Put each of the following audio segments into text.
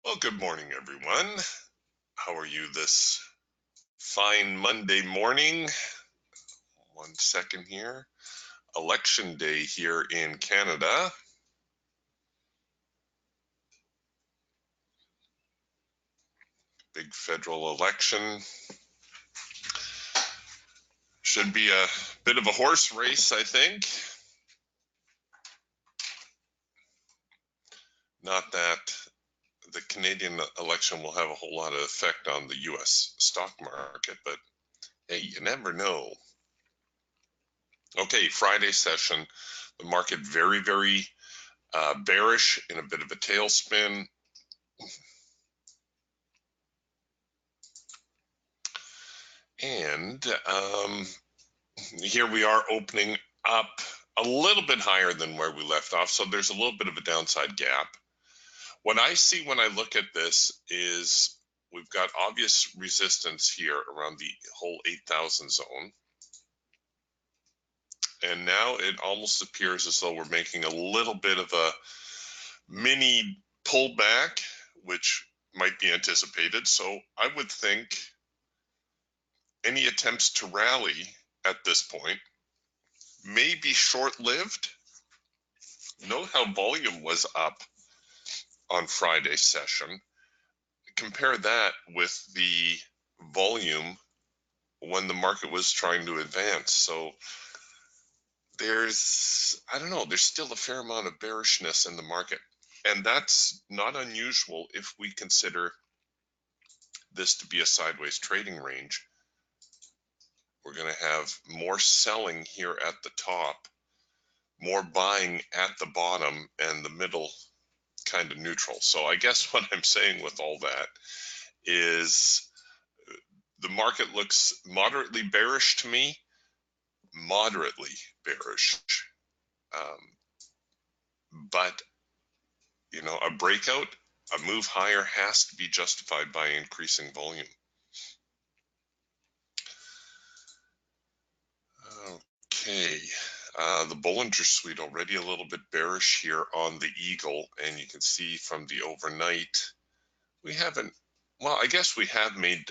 Well, good morning, everyone. How are you this fine Monday morning? 1 second here. Election day here in Canada. Big federal election. Should be a bit of a horse race, I think. Not that the Canadian election will have a whole lot of effect on the US stock market, but hey, you never know. Okay, Friday session, the market very, very bearish in a bit of a tailspin. And here we are opening up a little bit higher than where we left off. So there's a little bit of a downside gap. What I see when I look at this is we've got obvious resistance here around the whole 8,000 zone. And now it almost appears as though we're making a little bit of a mini pullback, which might be anticipated. So I would think any attempts to rally at this point may be short-lived. Note how volume was up on Friday's session. Compare that with the volume when the market was trying to advance. So there's, I don't know, there's still a fair amount of bearishness in the market. And that's not unusual if we consider this to be a sideways trading range. We're going to have more selling here at the top, more buying at the bottom, and the middle kind of neutral. So I guess what I'm saying with all that is the market looks moderately bearish to me, moderately bearish. But, you know, a breakout, a move higher has to be justified by increasing volume. Okay, the Bollinger Suite already a little bit bearish here on the Eagle, and you can see from the overnight, we haven't, well, I guess we have made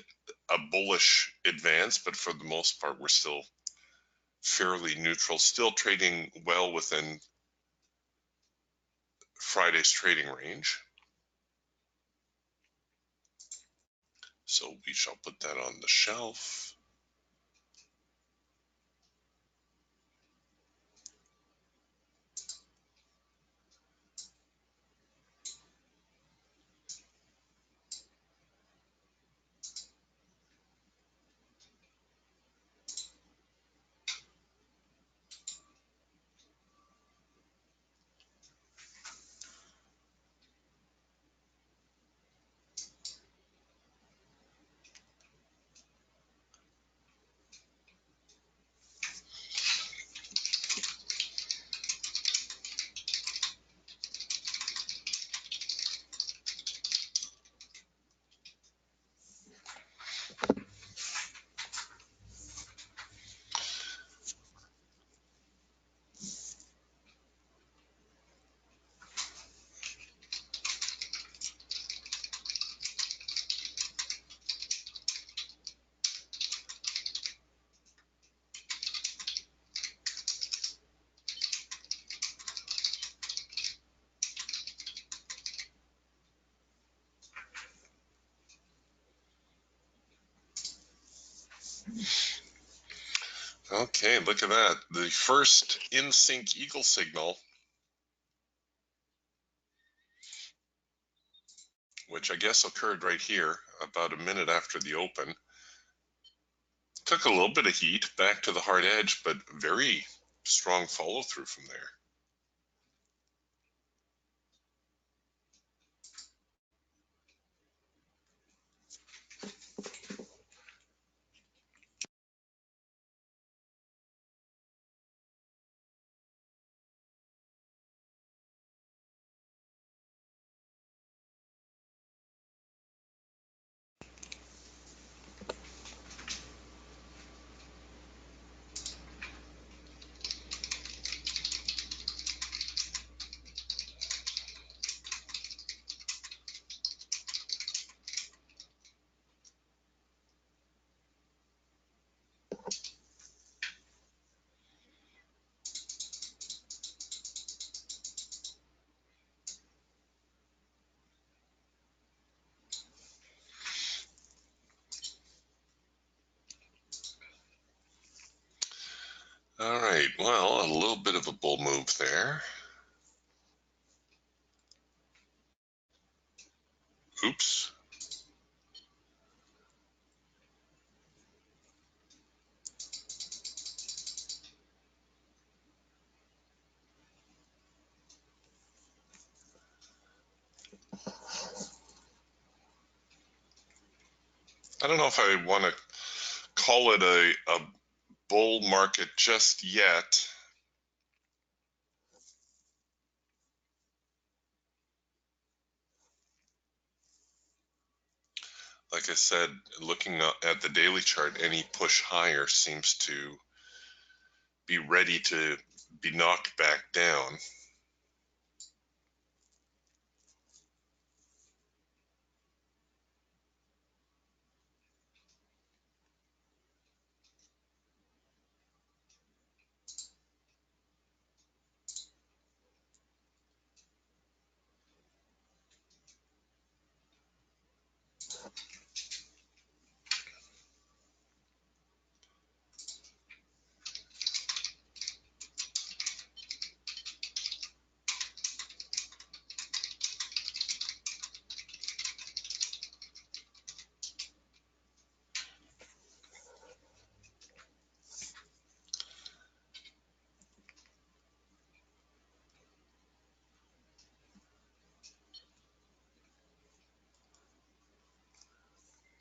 a bullish advance, but for the most part, we're still fairly neutral, still trading well within Friday's trading range. So we shall put that on the shelf. Okay, look at that. The first in-sync Eagle signal, which I guess occurred right here about a minute after the open. Took a little bit of heat back to the hard edge, but very strong follow through from there. well, a little bit of a bull move there. Oops. I don't know if I want to call it a bull market just yet. Like I said, looking at the daily chart, any push higher seems to be ready to be knocked back down.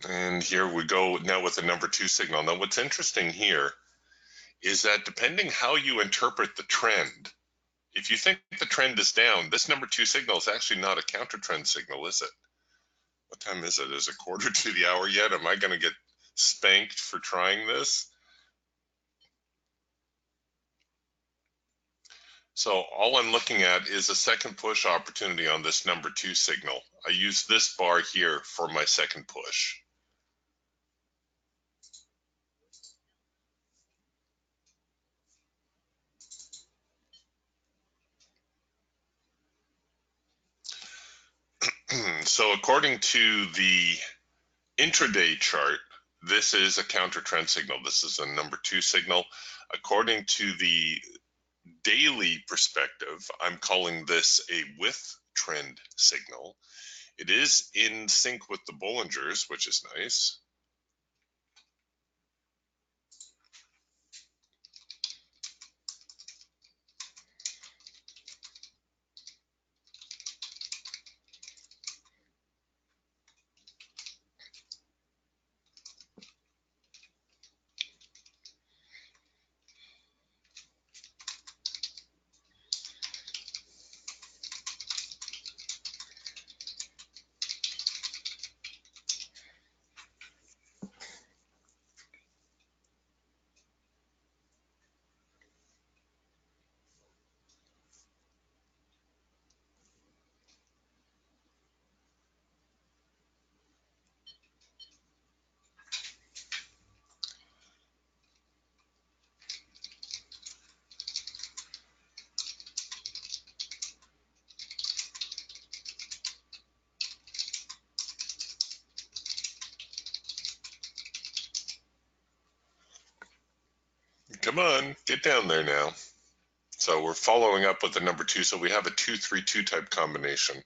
And here we go now with the number 2 signal. Now what's interesting here is that depending how you interpret the trend, if you think the trend is down, this number 2 signal is actually not a counter trend signal, is it? What time is it? Is it quarter to the hour yet? Am I going to get spanked for trying this? So all I'm looking at is a second push opportunity on this number 2 signal. I use this bar here for my second push. So according to the intraday chart, this is a counter trend signal. This is a number 2 signal. According to the daily perspective, I'm calling this a with trend signal. It is in sync with the Bollingers, which is nice. Come on, get down there now. So we're following up with the number 2, so we have a 2-3-2 type combination.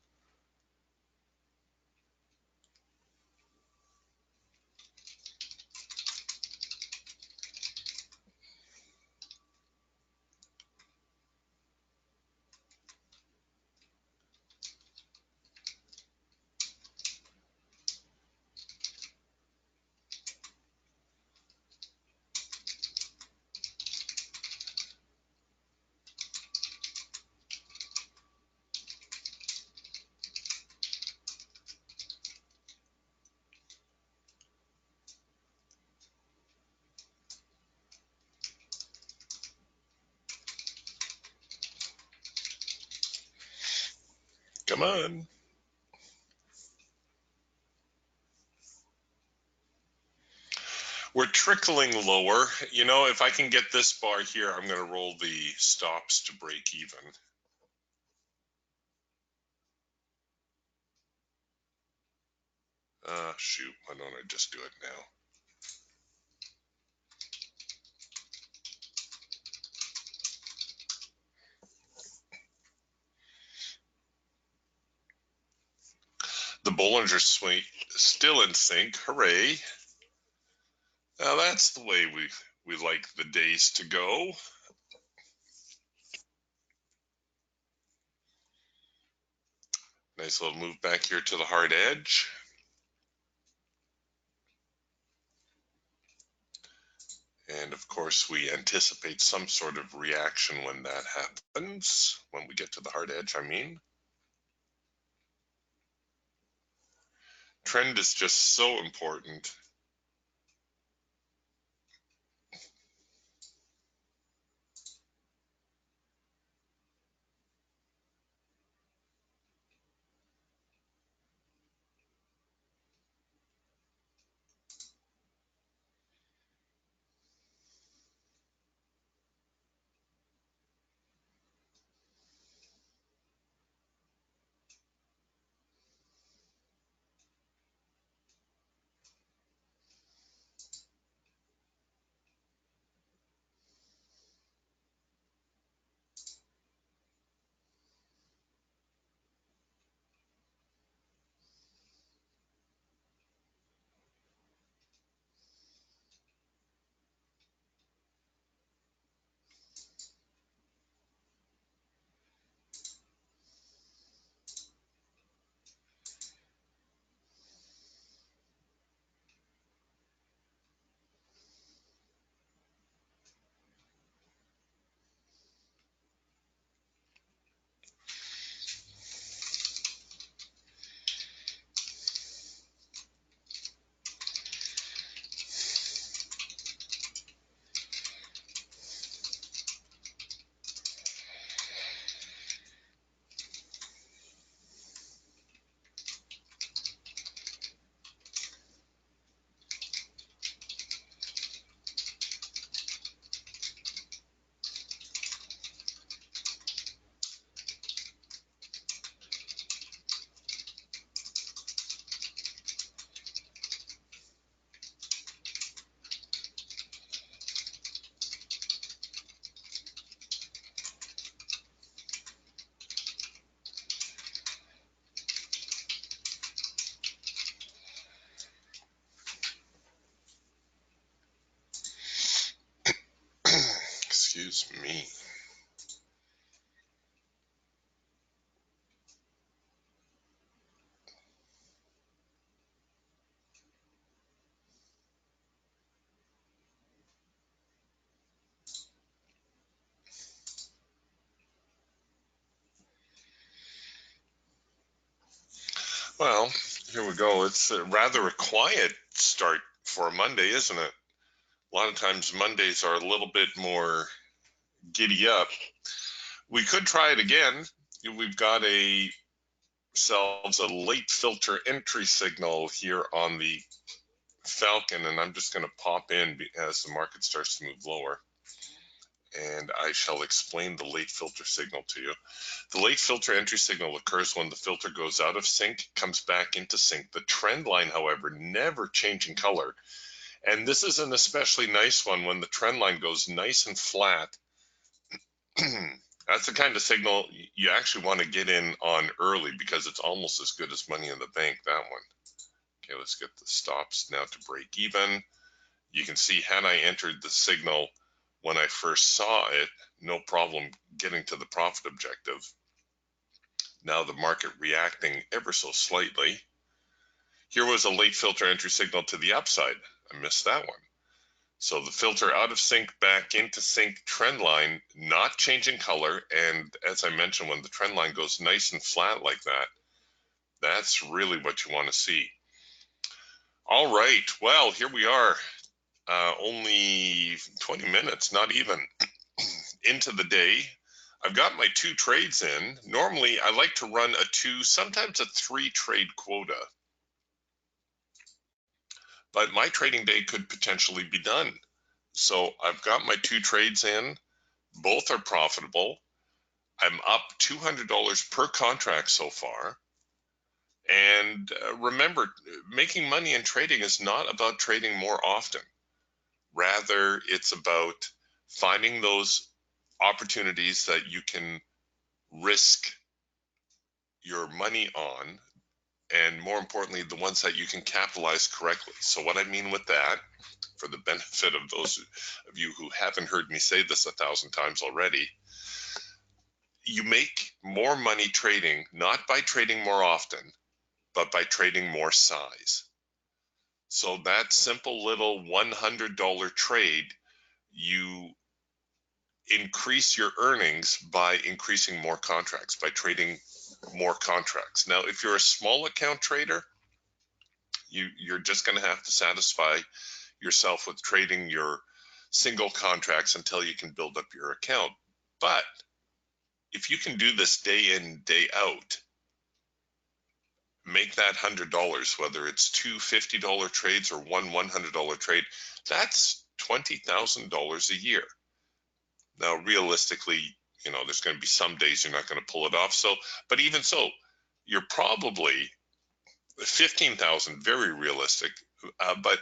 Come on. We're trickling lower. You know, if I can get this bar here, I'm going to roll the stops to break even. Shoot, why don't I just do it now? The Bollinger Swing still in sync. Hooray. Now that's the way we like the days to go. Nice little move back here to the hard edge. And of course, we anticipate some sort of reaction when that happens, when we get to the hard edge, I mean. Trend is just so important. Excuse me. Well, here we go. It's rather a quiet start for Monday, isn't it? A lot of times Mondays are a little bit more giddy up. We could try it again. We've got ourselves a late filter entry signal here on the Falcon, and I'm just going to pop in as the market starts to move lower. And I shall explain the late filter signal to you. The late filter entry signal occurs when the filter goes out of sync, comes back into sync. The trend line, however, never changing color. And this is an especially nice one when the trend line goes nice and flat. That's the kind of signal you actually want to get in on early because it's almost as good as money in the bank, that one. Okay, let's get the stops now to break even. You can see had I entered the signal when I first saw it, no problem getting to the profit objective. Now the market reacting ever so slightly. Here was a late filter entry signal to the upside. I missed that one. So the filter out of sync, back into sync, trend line not changing color. And as I mentioned, when the trend line goes nice and flat like that, that's really what you want to see. All right, well, here we are. Only 20 minutes, not even, into the day. I've got my 2 trades in. Normally, I like to run a 2, sometimes a 3 trade quota. But my trading day could potentially be done. So I've got my 2 trades in. Both are profitable. I'm up $200 per contract so far. And remember, making money in trading is not about trading more often. Rather, it's about finding those opportunities that you can risk your money on and more importantly, the ones that you can capitalize correctly. So what I mean with that, for the benefit of those of you who haven't heard me say this 1,000 times already, you make more money trading, not by trading more often, but by trading more size. So that simple little $100 trade, you increase your earnings by increasing more contracts, by trading more contracts. Now, if you're a small account trader, you're just going to have to satisfy yourself with trading your single contracts until you can build up your account. But if you can do this day in, day out, make that $100, whether it's two $50 trades or one $100 trade, that's $20,000 a year. Now, realistically, there's going to be some days you're not going to pull it off. So, but even so, you're probably 15,000, very realistic, but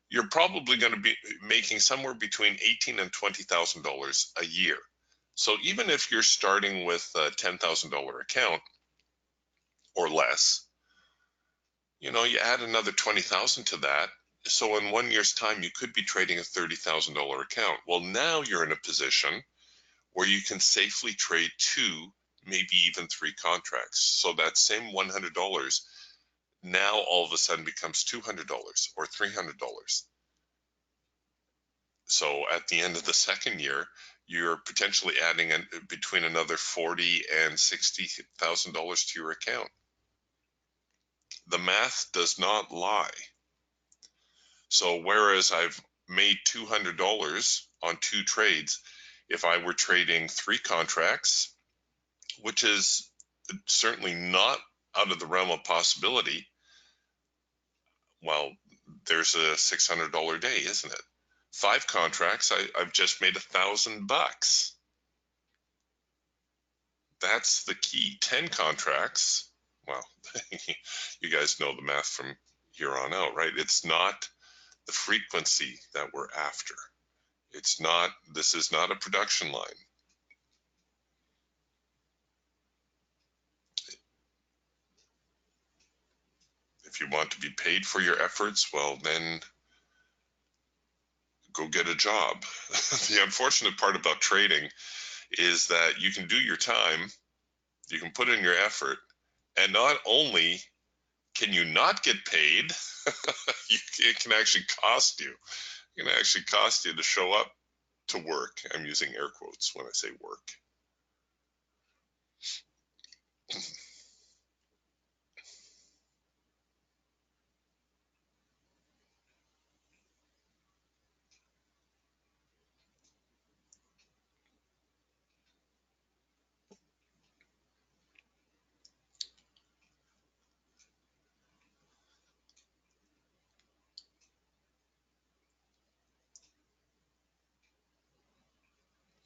you're probably going to be making somewhere between $18,000 and $20,000 a year. So even if you're starting with a $10,000 account or less, you add another 20,000 to that. So in 1 year's time, you could be trading a $30,000 account. Well, now you're in a position where you can safely trade two, maybe even three contracts. So that same $100 now all of a sudden becomes $200 or $300. So at the end of the second year, you're potentially adding between another $40,000 and $60,000 to your account. The math does not lie. So whereas I've made $200 on two trades, if I were trading three contracts, which is certainly not out of the realm of possibility, well, there's a $600 day, isn't it? Five contracts, I've just made $1,000. That's the key. 10 contracts, well, you guys know the math from here on out, right? It's not the frequency that we're after. This is not a production line. If you want to be paid for your efforts, well, then go get a job. The unfortunate part about trading is that you can do your time, you can put in your effort, and not only can you not get paid, it can actually cost you. It can actually cost you to show up to work. I'm using air quotes when I say work.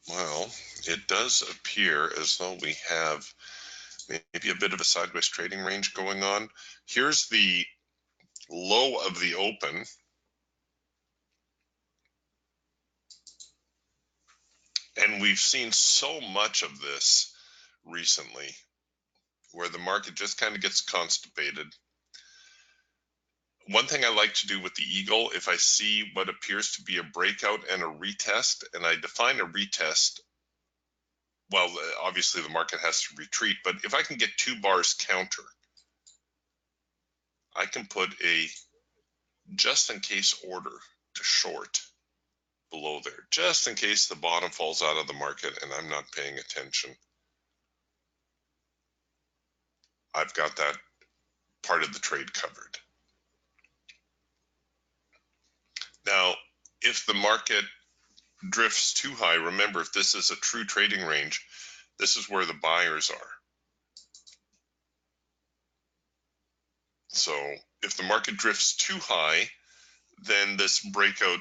Well, it does appear as though we have maybe a bit of a sideways trading range going on. Here's the low of the open. And we've seen so much of this recently where the market just kind of gets constipated. One thing I like to do with the Eagle, if I see what appears to be a breakout and a retest, and I define a retest, well, obviously the market has to retreat, but if I can get 2 bars counter, I can put a just in case order to short below there, just in case the bottom falls out of the market and I'm not paying attention. I've got that part of the trade covered. Now, if the market drifts too high, remember, if this is a true trading range, this is where the buyers are. So if the market drifts too high, then this breakout,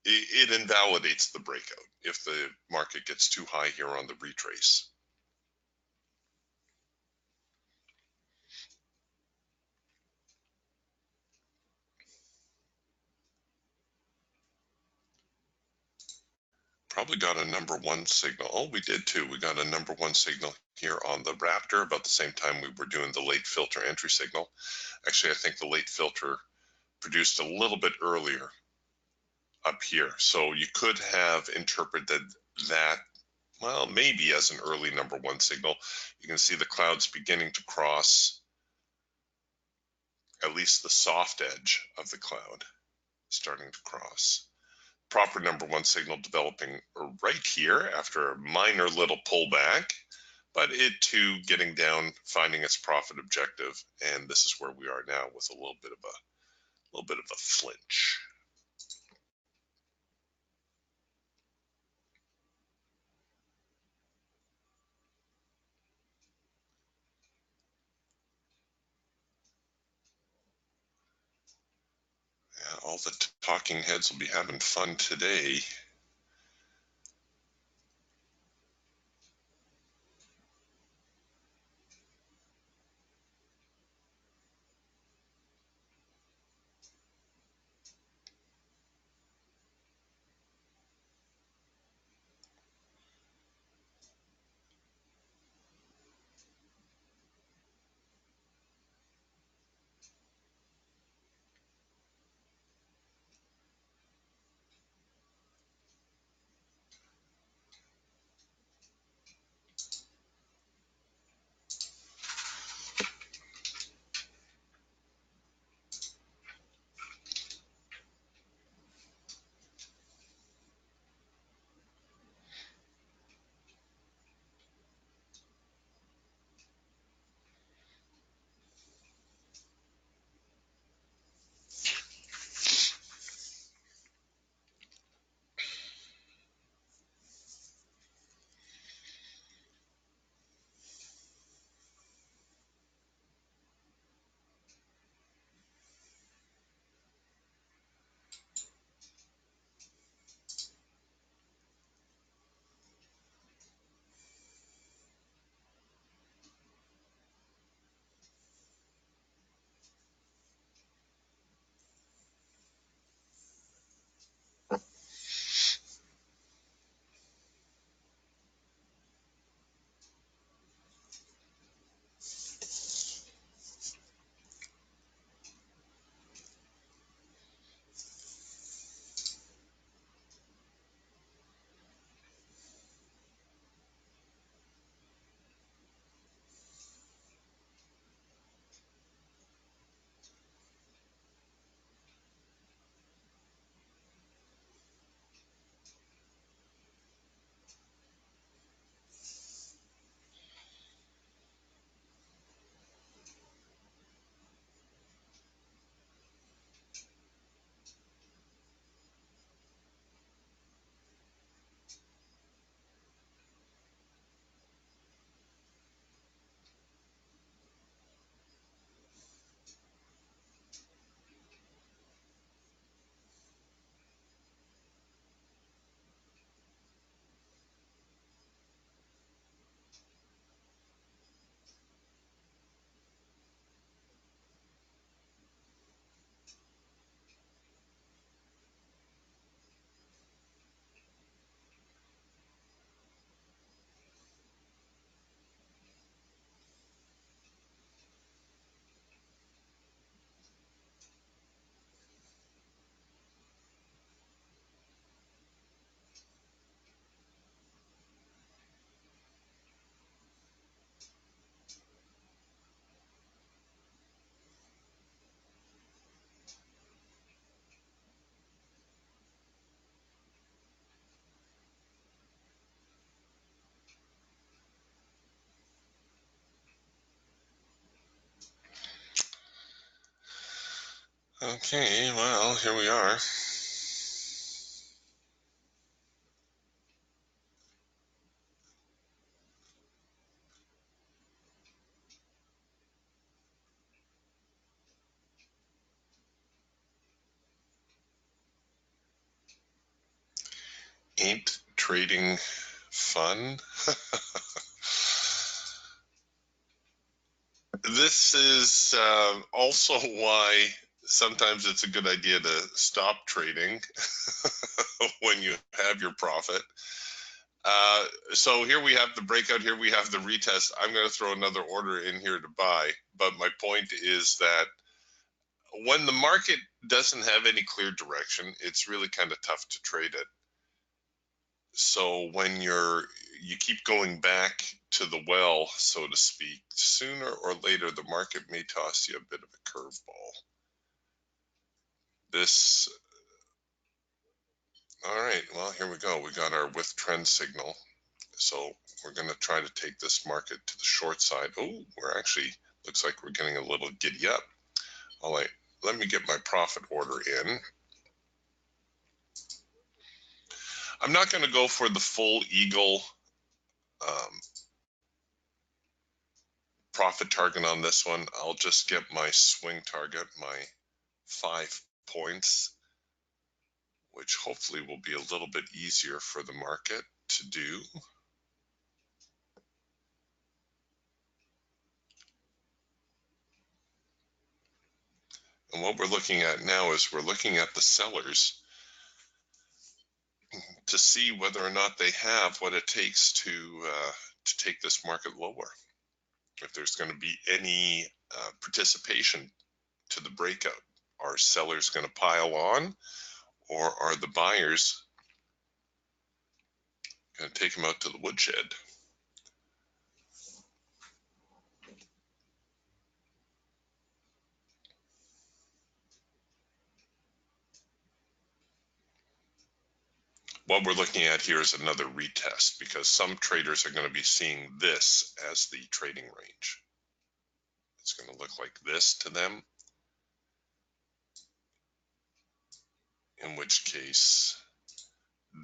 it invalidates the breakout if the market gets too high here on the retrace. probably got a number one signal. Oh, we did too. We got a number one signal here on the Raptor about the same time we were doing the late filter entry signal. Actually, I think the late filter produced a little bit earlier up here. So you could have interpreted that, well, maybe as an early number one signal. You can see the clouds beginning to cross at least the soft edge of the cloud, starting to cross. Proper number one signal developing right here after a minor little pullback, but it too getting down, finding its profit objective, and this is where we are now with a little bit of a flinch. Yeah, all the talking heads will be having fun today. Okay, well, here we are. Ain't trading fun? This is also why sometimes it's a good idea to stop trading when you have your profit. So here we have the breakout, here we have the retest. I'm going to throw another order in here to buy, but my point is that when the market doesn't have any clear direction, it's really kind of tough to trade it. So when you keep going back to the well, so to speak, sooner or later the market may toss you a bit of a curveball. All right, well, here we go. We got our with trend signal. So we're going to try to take this market to the short side. Oh, we're actually, looks like we're getting a little giddy up. All right, let me get my profit order in. I'm not going to go for the full eagle profit target on this one. I'll just get my swing target, my 5 points, which hopefully will be a little bit easier for the market to do. And what we're looking at now is we're looking at the sellers to see whether or not they have what it takes to take this market lower. If there's going to be any participation to the breakout, are sellers going to pile on, or are the buyers going to take them out to the woodshed? What we're looking at here is another retest, because some traders are going to be seeing this as the trading range. It's going to look like this to them, in which case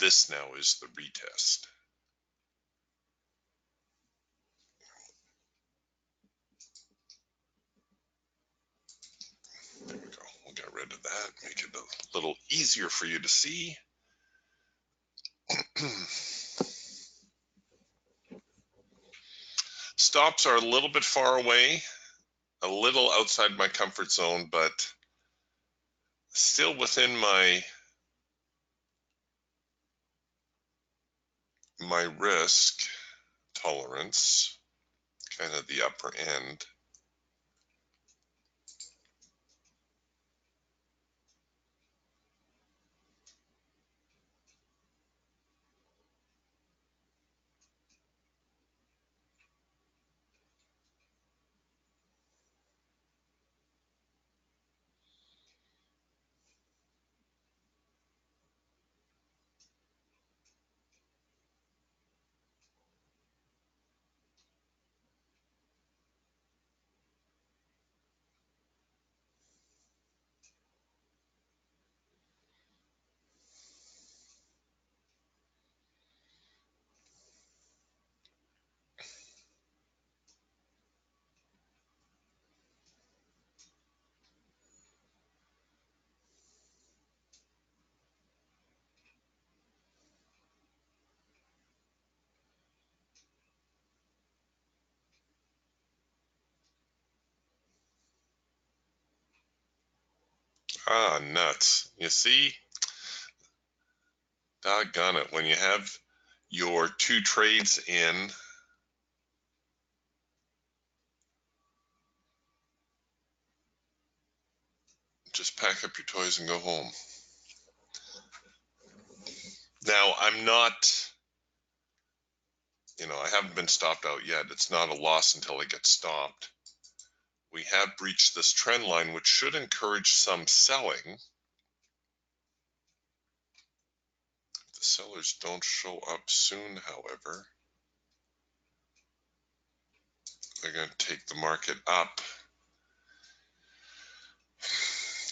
this now is the retest. There we go. We'll get rid of that, make it a little easier for you to see. Stops are a little bit far away, a little outside my comfort zone, but still within my risk tolerance, kind of the upper end. Ah, nuts. You see? Doggone it. When you have your 2 trades in, just pack up your toys and go home. Now, I'm not, I haven't been stopped out yet. It's not a loss until I get stopped. We have breached this trend line, which should encourage some selling. If the sellers don't show up soon, however, they're going to take the market up.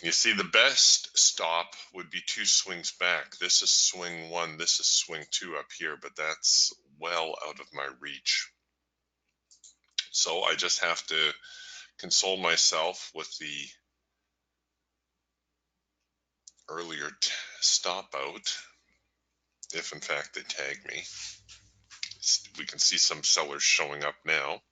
You see, the best stop would be 2 swings back. This is swing 1, this is swing 2 up here, but that's well out of my reach. So I just have to console myself with the earlier stop out, if in fact they tag me. We can see some sellers showing up now.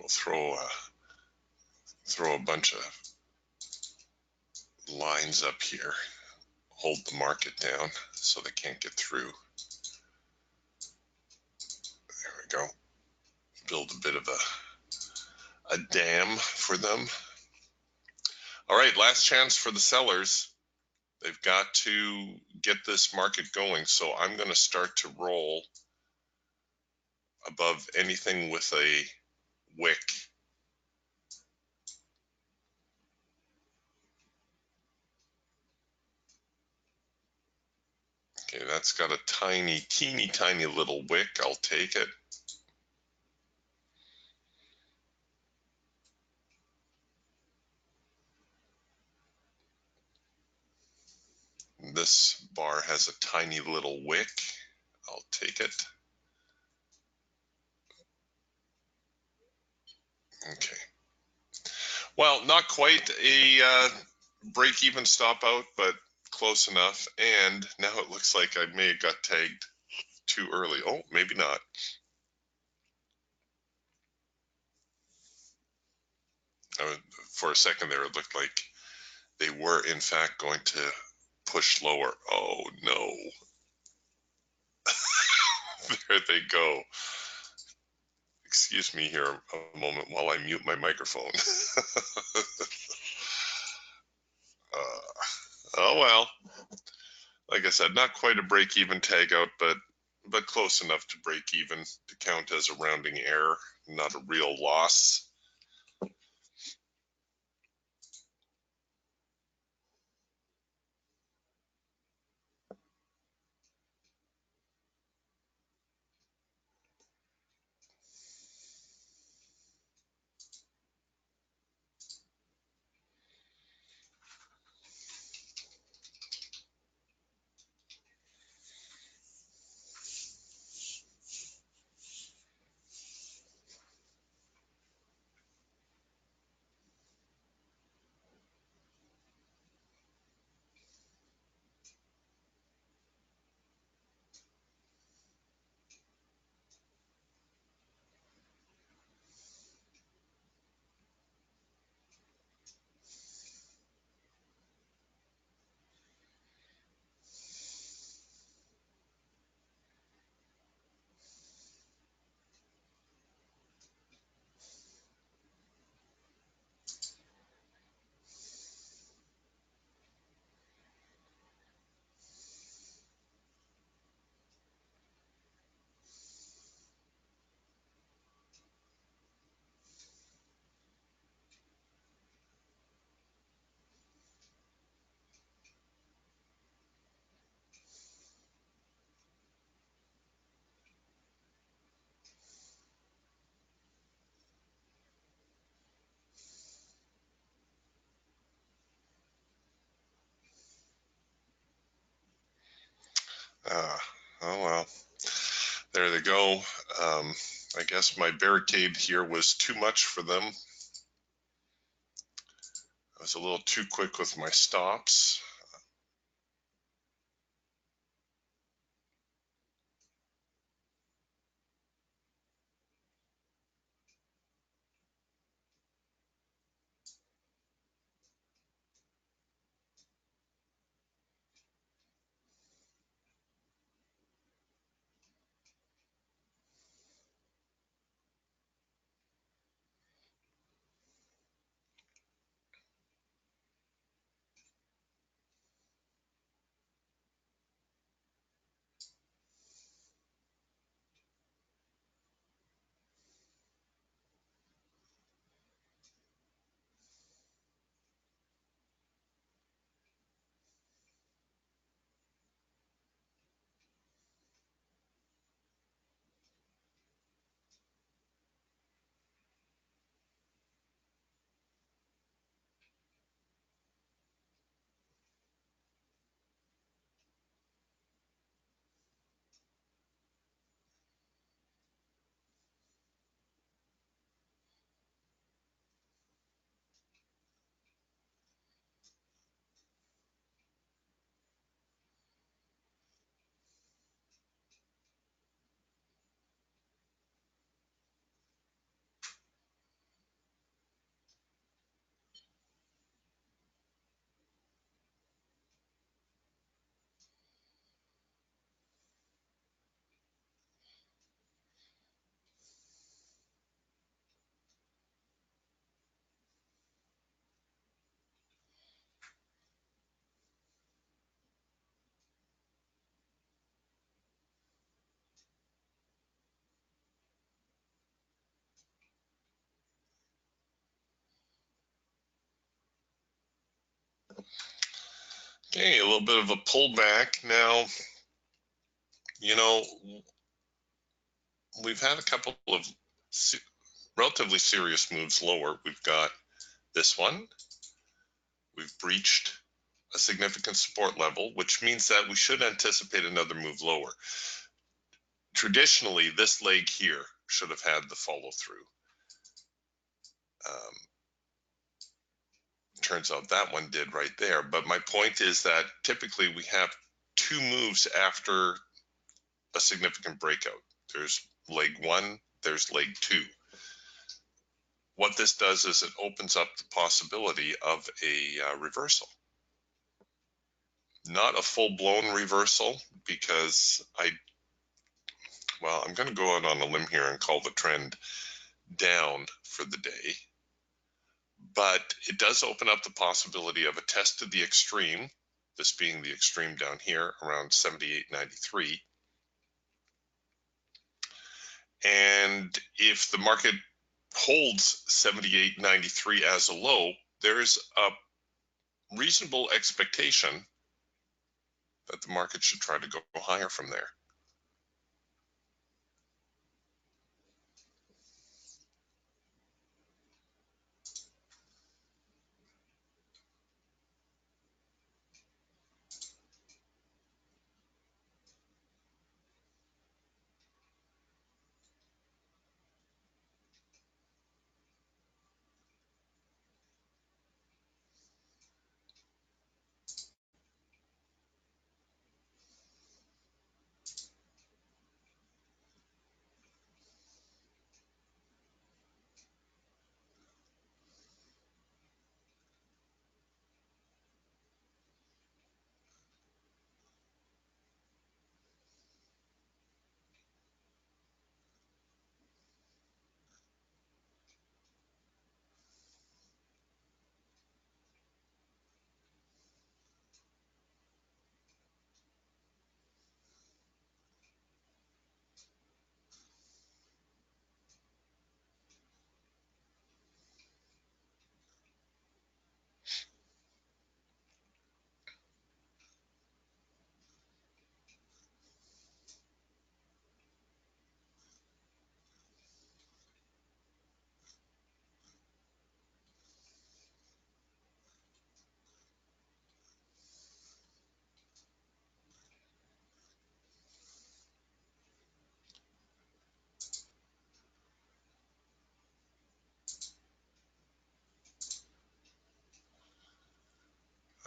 throw a bunch of lines up here, hold the market down so they can't get through. There we go. Build a bit of a dam for them. All right, last chance for the sellers. They've got to get this market going. So I'm going to start to roll above anything with a wick. Okay, that's got a tiny, teeny tiny little wick. I'll take it. This bar has a tiny little wick. I'll take it. Okay. Well, not quite a break-even stop out, but close enough. And now it looks like I may have got tagged too early. Oh, maybe not. For a second there, it looked like they were in fact going to push lower. Oh no. There they go. Excuse me here a moment while I mute my microphone. Oh well. Like I said, not quite a break-even tag out, but close enough to break even to count as a rounding error, not a real loss. Oh well, there they go. I guess my barricade here was too much for them. I was a little too quick with my stops. Okay, a little bit of a pullback now. You know, we've had a couple of relatively serious moves lower. We've got this one. We've breached a significant support level, which means that we should anticipate another move lower. Traditionally, this leg here should have had the follow through. Turns out that one did right there. But my point is that typically we have two moves after a significant breakout. There's leg one, there's leg two. What this does is it opens up the possibility of a reversal. Not a full-blown reversal, because I'm going to go out on a limb here and call the trend down for the day. But it does open up the possibility of a test of the extreme, this being the extreme down here around 78.93. And if the market holds 78.93 as a low, there's a reasonable expectation that the market should try to go higher from there.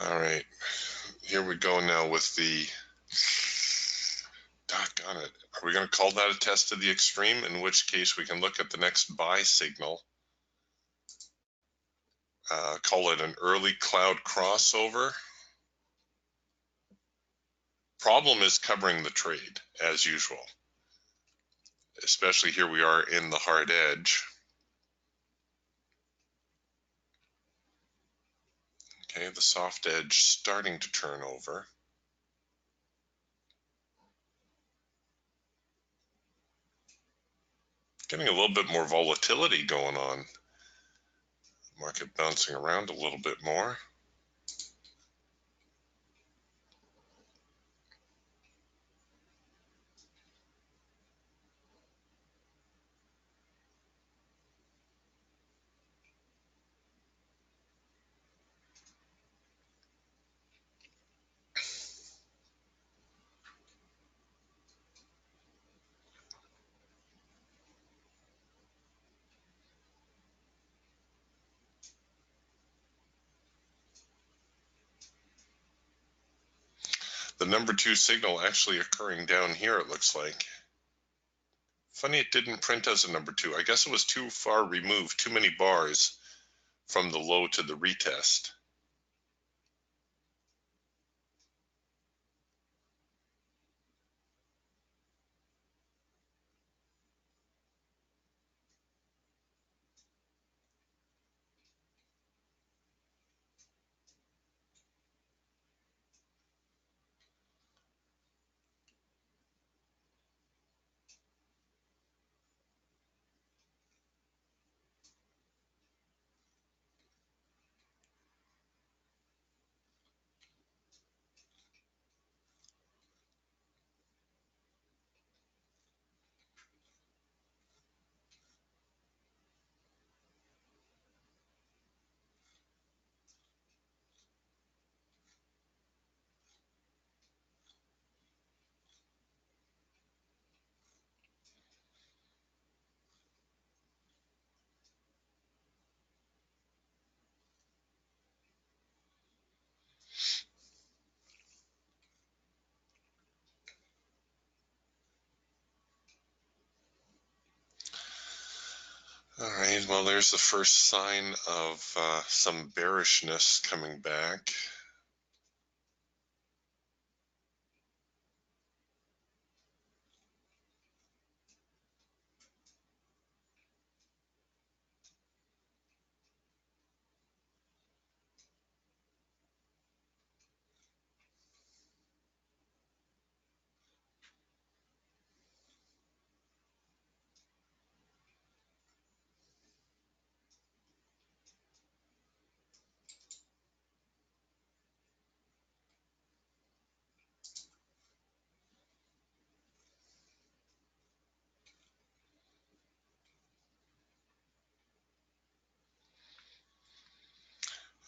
All right, here we go now with the, doggone it, are we going to call that a test of the extreme? In which case we can look at the next buy signal, call it an early cloud crossover. Problem is covering the trade as usual, especially here we are in the hard edge. Okay, the soft edge starting to turn over. Getting a little bit more volatility going on. Market bouncing around a little bit more. The number 2 signal actually occurring down here, it looks like. Funny it didn't print as a number 2. I guess it was too far removed, too many bars from the low to the retest. All right, well, there's the first sign of some bearishness coming back.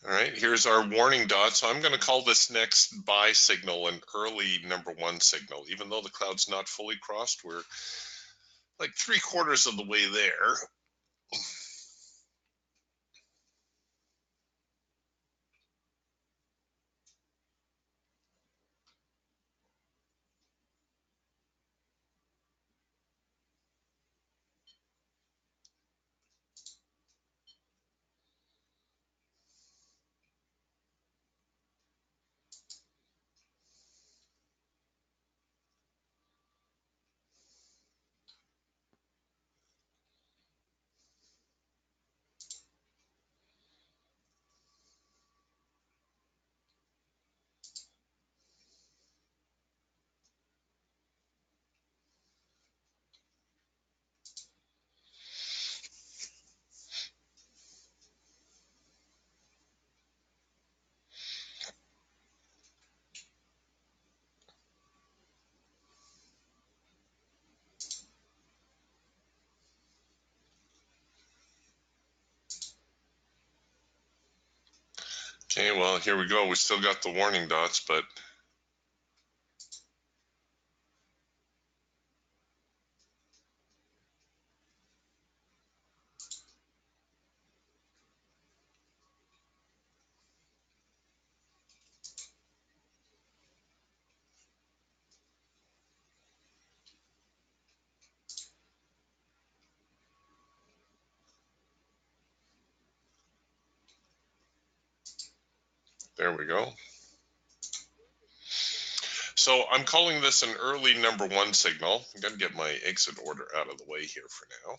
All right, here's our warning dot. So I'm going to call this next buy signal an early #1 signal. Even though the cloud's not fully crossed, we're like 3/4 of the way there. Okay, well, here we go. We still got the warning dots, but there we go. So I'm calling this an early #1 signal. I'm going to get my exit order out of the way here for now.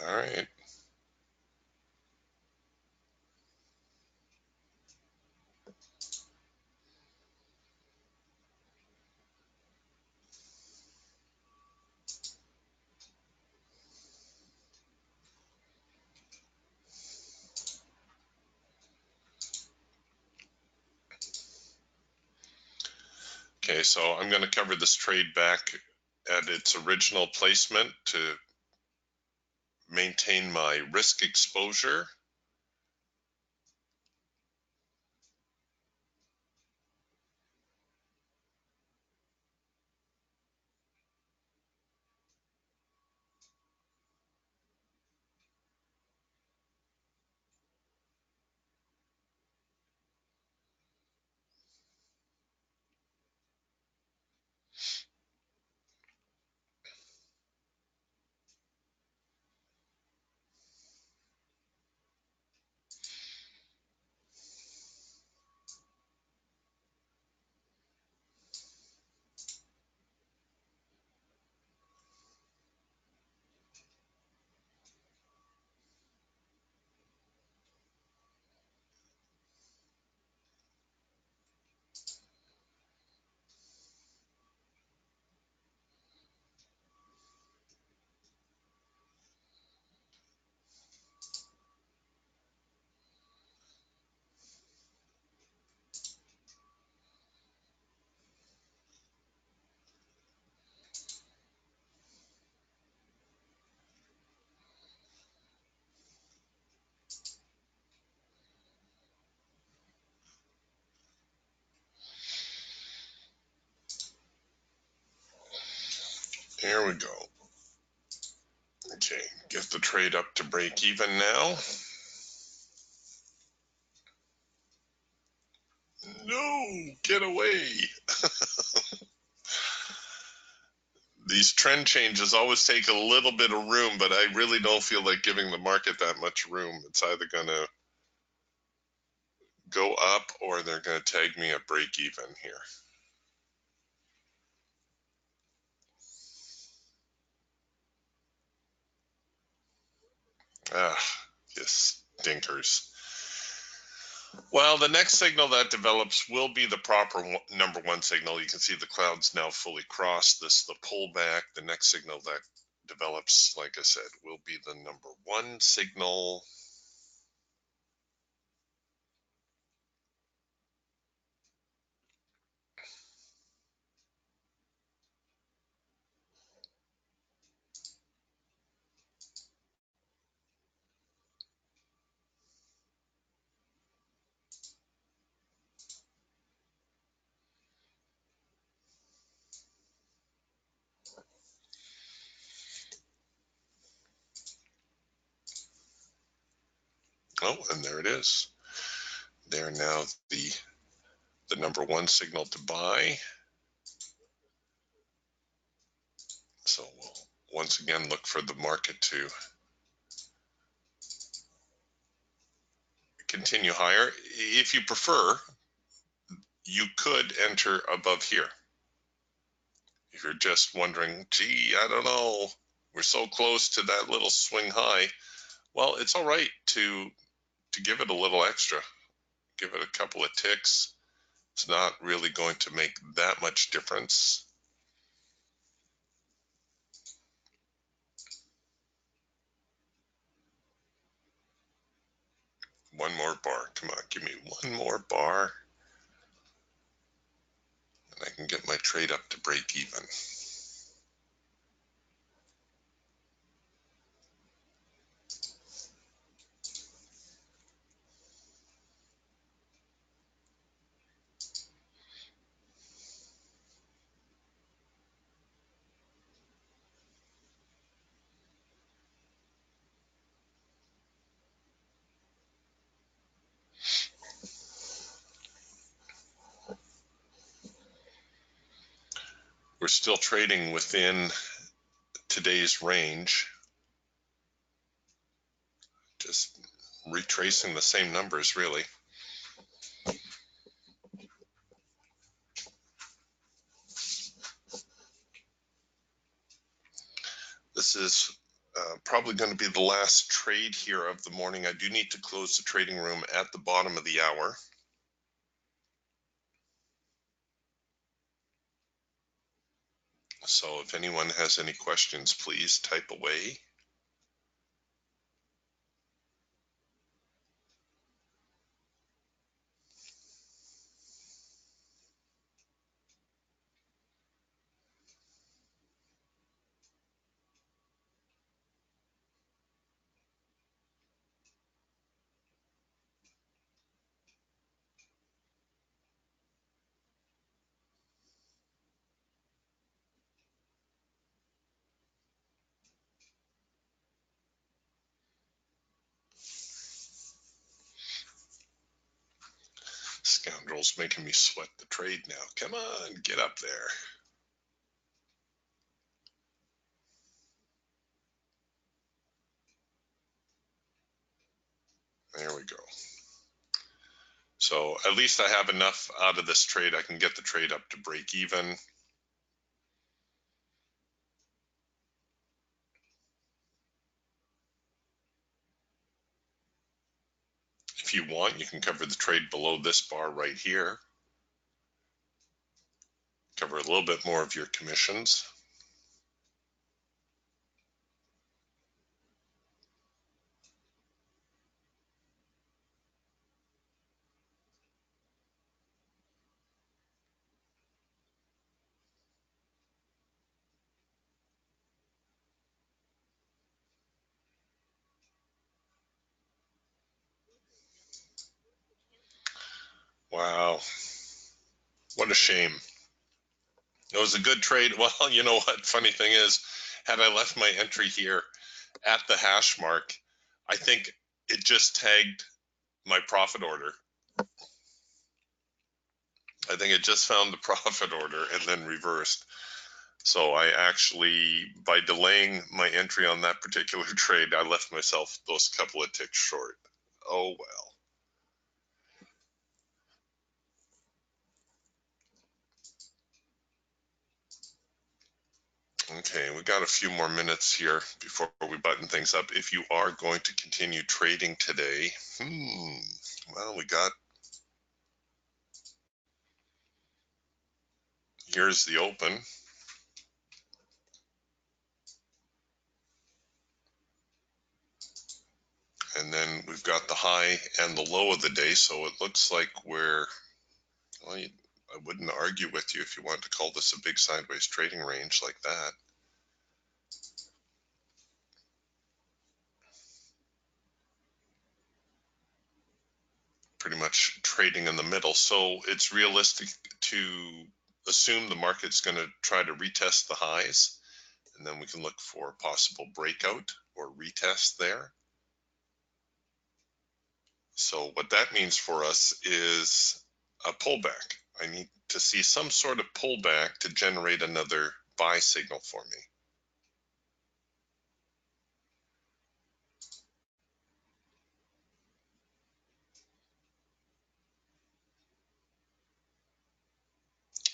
All right. Okay, so I'm going to cover this trade back at its original placement to maintain my risk exposure. There we go. Okay, get the trade up to break even now. No, get away. These trend changes always take a little bit of room, but I really don't feel like giving the market that much room. It's either going to go up or they're going to tag me at break even here. Ah, you stinkers. Well, the next signal that develops will be the proper number one signal. You can see the clouds now fully crossed. This is the pullback. The next signal that develops, like I said, will be the number one signal. Oh, and there it is. They're now the number one signal to buy. So we'll once again look for the market to continue higher. If you prefer, you could enter above here. If you're just wondering, gee, I don't know, we're so close to that little swing high. Well, it's all right to give it a little extra. Give it a couple of ticks. It's not really going to make that much difference. One more bar. Come on, give me one more bar. And I can get my trade up to break even. We're still trading within today's range. Just retracing the same numbers, really. This is probably going to be the last trade here of the morning. I do need to close the trading room at the bottom of the hour. So if anyone has any questions, please type away. Scoundrels making me sweat the trade now. Come on, get up there. There we go. So at least I have enough out of this trade. I can get the trade up to break even. If you want, you can cover the trade below this bar right here. Cover a little bit more of your commissions. Wow, what a shame. It was a good trade. Well, you know what? Funny thing is, had I left my entry here at the hash mark, I think it just tagged my profit order. I think it just found the profit order and then reversed. So I actually, by delaying my entry on that particular trade, I left myself those couple of ticks short. Oh well. Okay, we got a few more minutes here before we button things up. If you are going to continue trading today, well, here's the open. And then we've got the high and the low of the day. So it looks like well, I wouldn't argue with you if you want to call this a big sideways trading range like that. Pretty much trading in the middle. So it's realistic to assume the market's going to try to retest the highs, and then we can look for a possible breakout or retest there. So what that means for us is a pullback. I need to see some sort of pullback to generate another buy signal for me.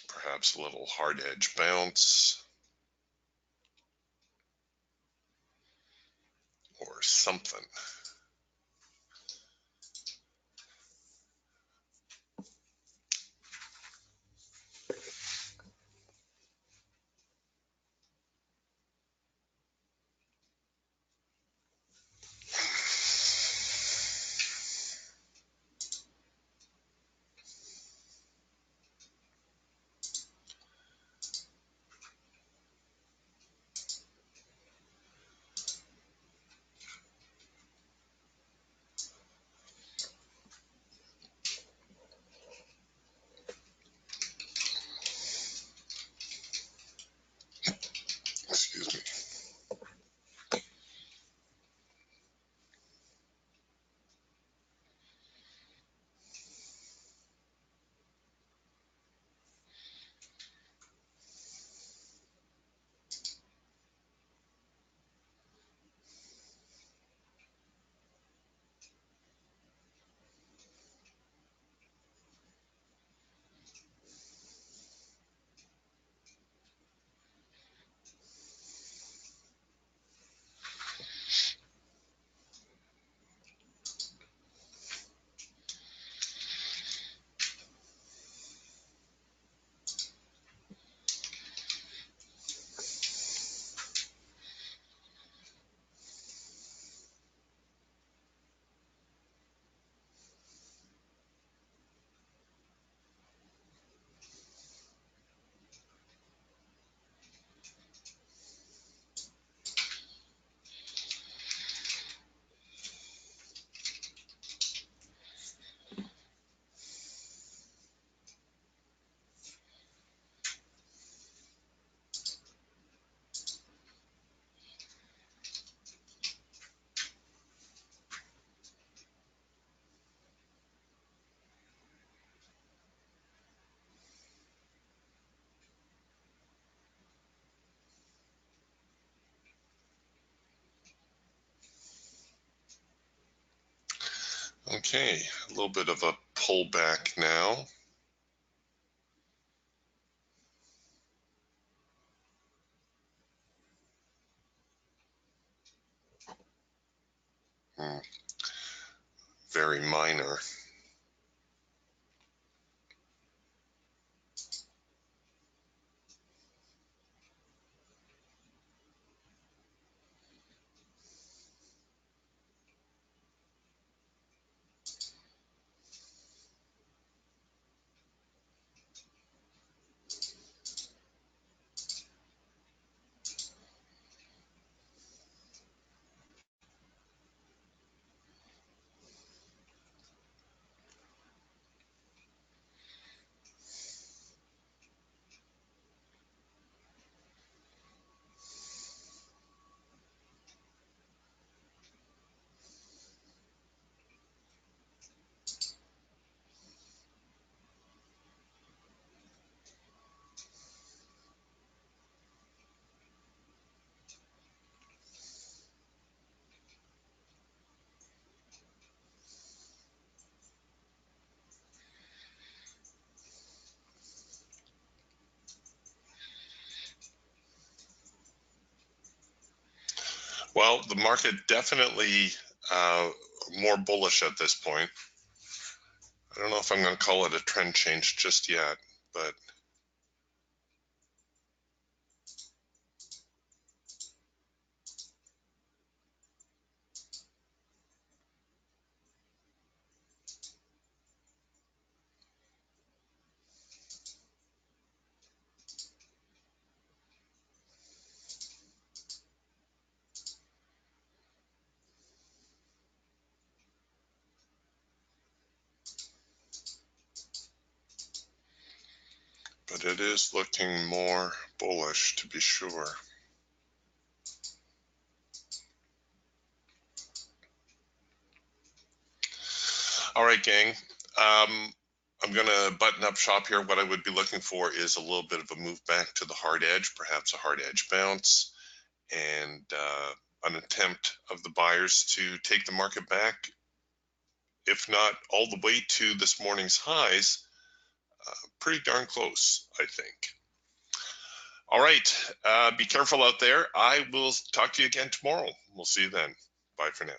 Perhaps a little hard edge bounce or something. Excuse me. Okay, a little bit of a pullback now. Very minor. Well, the market definitely more bullish at this point. I don't know if I'm going to call it a trend change just yet, but it is looking more bullish, to be sure. All right, gang. I'm going to button up shop here. What I would be looking for is a little bit of a move back to the hard edge, perhaps a hard edge bounce, and an attempt of the buyers to take the market back, if not all the way to this morning's highs, pretty darn close, I think. All right, be careful out there. I will talk to you again tomorrow. We'll see you then. Bye for now.